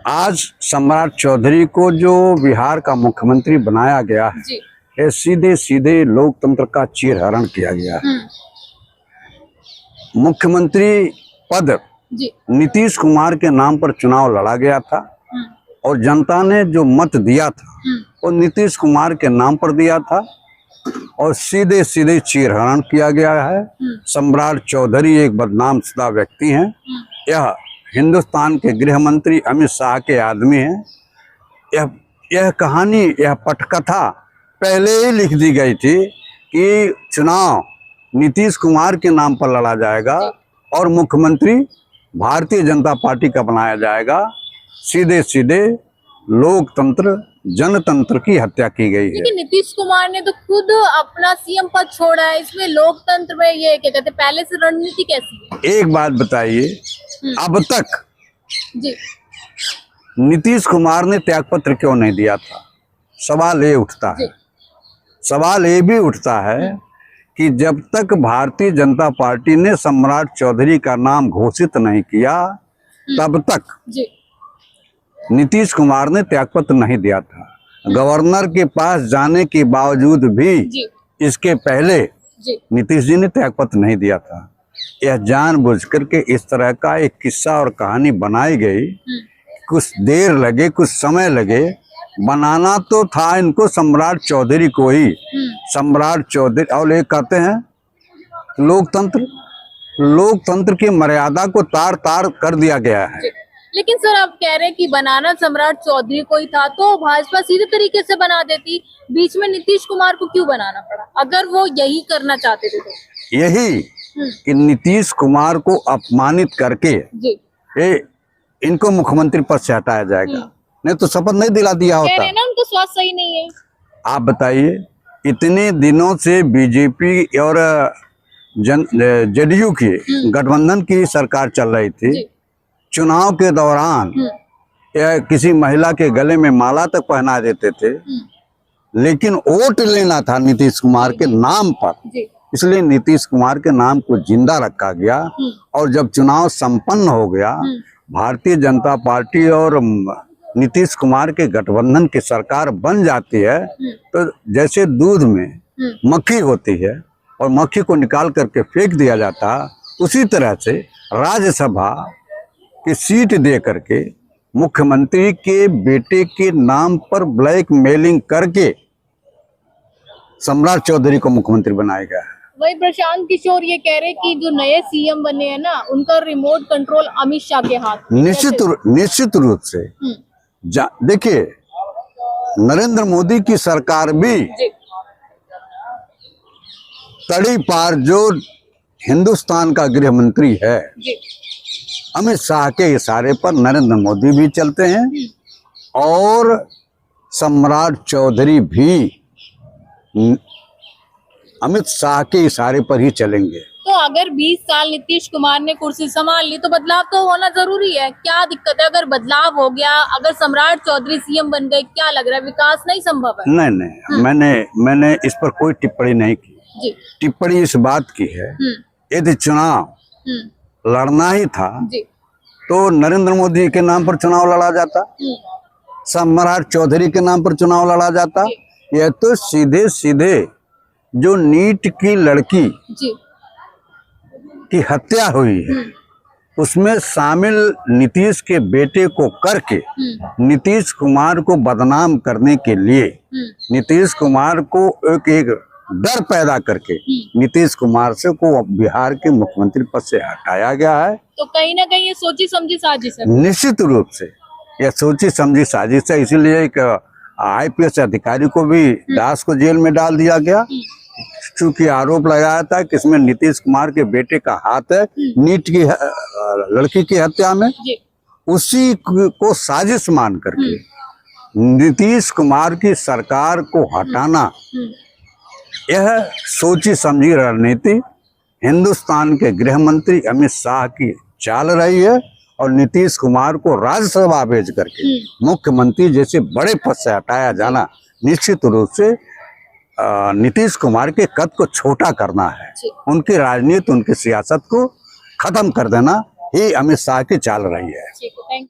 आज सम्राट चौधरी को जो बिहार का मुख्यमंत्री बनाया गया है, ये सीधे सीधे लोकतंत्र का चीरहरण किया गया है। मुख्यमंत्री पद नीतीश कुमार के नाम पर चुनाव लड़ा गया था और जनता ने जो मत दिया था वो नीतीश कुमार के नाम पर दिया था और सीधे सीधे चीरहरण किया गया है। सम्राट चौधरी एक बदनाम शुदा व्यक्ति हैं। यह हिंदुस्तान के गृह मंत्री अमित शाह के आदमी हैं। यह कहानी, यह पटकथा पहले ही लिख दी गई थी कि चुनाव नीतीश कुमार के नाम पर लड़ा जाएगा और मुख्यमंत्री भारतीय जनता पार्टी का बनाया जाएगा। सीधे सीधे लोकतंत्र जनतंत्र की हत्या की गई है। लेकिन नीतीश कुमार ने तो खुद अपना सीएम पद छोड़ा है, इसमें लोकतंत्र में ये क्या कहते हैं, पहले से रणनीति कैसी है? एक बात बताइए, अब तक नीतीश कुमार ने त्यागपत्र क्यों नहीं दिया था? सवाल ये उठता है। सवाल ये भी उठता है कि जब तक भारतीय जनता पार्टी ने सम्राट चौधरी का नाम घोषित नहीं किया तब तक नीतीश कुमार ने त्यागपत्र नहीं दिया था। गवर्नर के पास जाने के बावजूद भी इसके पहले नीतीश जी ने त्यागपत्र नहीं दिया था। यह जानबूझकर के इस तरह का एक किस्सा और कहानी बनाई गई। कुछ देर लगे, कुछ समय लगे, बनाना तो था इनको सम्राट चौधरी को ही। सम्राट चौधरी और ये कहते हैं लोकतंत्र की मर्यादा को तार तार कर दिया गया है। लेकिन सर आप कह रहे हैं कि बनाना सम्राट चौधरी को ही था, तो भाजपा सीधे तरीके से बना देती, बीच में नीतीश कुमार को क्यों बनाना पड़ा अगर वो यही करना चाहते थे तो? यही कि नीतीश कुमार को अपमानित करके इनको मुख्यमंत्री पद से हटाया जाएगा, नहीं तो शपथ नहीं दिला दिया होता। कह रहे हैं ना उनको स्वास्थ्य सही नहीं है। आप बताइए, इतने दिनों से बीजेपी और जेडीयू की गठबंधन की सरकार चल रही थी। चुनाव के दौरान या किसी महिला के गले में माला तक पहना देते थे, लेकिन वोट लेना था नीतीश कुमार के नाम पर, इसलिए नीतीश कुमार के नाम को जिंदा रखा गया। और जब चुनाव संपन्न हो गया, भारतीय जनता पार्टी और नीतीश कुमार के गठबंधन की सरकार बन जाती है, तो जैसे दूध में मक्खी होती है और मक्खी को निकाल करके फेंक दिया जाता, उसी तरह से राज्यसभा की सीट दे करके मुख्यमंत्री के बेटे के नाम पर ब्लैक मेलिंग करके सम्राट चौधरी को मुख्यमंत्री बनाया गया है। वही प्रशांत किशोर ये कह रहे कि जो नए सीएम बने हैं ना, उनका रिमोट कंट्रोल अमित शाह के हाथ में। निश्चित रूप से देखिए, नरेंद्र मोदी की सरकार भी तड़ी पार जो हिंदुस्तान का गृह मंत्री है अमित शाह के इशारे पर नरेंद्र मोदी भी चलते हैं और सम्राट चौधरी भी अमित शाह के इशारे पर ही चलेंगे। तो अगर 20 साल नीतीश कुमार ने कुर्सी संभाल ली तो बदलाव तो होना जरूरी है। क्या दिक्कत है अगर बदलाव हो गया, अगर सम्राट चौधरी सीएम बन गए? क्या लग रहा है, विकास नहीं संभव है? नहीं, मैंने इस पर कोई टिप्पणी नहीं की। टिप्पणी इस बात की है, यदि चुनाव लड़ना ही था तो नरेंद्र मोदी के नाम पर चुनाव लड़ा जाता, सम्राट चौधरी के नाम पर चुनाव लड़ा जाता। यह तो सीधे सीधे जो नीट की लड़की की हत्या हुई है उसमें शामिल नीतीश के बेटे को करके नीतीश कुमार को बदनाम करने के लिए, नीतीश कुमार को एक डर पैदा करके नीतीश कुमार से को बिहार के मुख्यमंत्री पद से हटाया गया है। तो कहीं ना कहीं ये सोची समझी साजिश है। निश्चित रूप से यह सोची समझी साजिश है। इसीलिए एक IPS अधिकारी को भी दास को जेल में डाल दिया गया, क्योंकि आरोप लगाया था कि इसमें नीतीश कुमार के बेटे का हाथ है नीट की लड़की की हत्या में। उसी को साजिश मान करके नीतीश कुमार की सरकार को हटाना, यह सोची समझी रणनीति हिंदुस्तान के गृह मंत्री अमित शाह की चाल रही है और नीतीश कुमार को राज्यसभा भेज करके मुख्यमंत्री जैसे बड़े पद से हटाया जाना निश्चित रूप से नीतीश कुमार के कद को छोटा करना है। उनकी राजनीति, उनकी सियासत को खत्म कर देना ही अमित शाह की चाल रही है।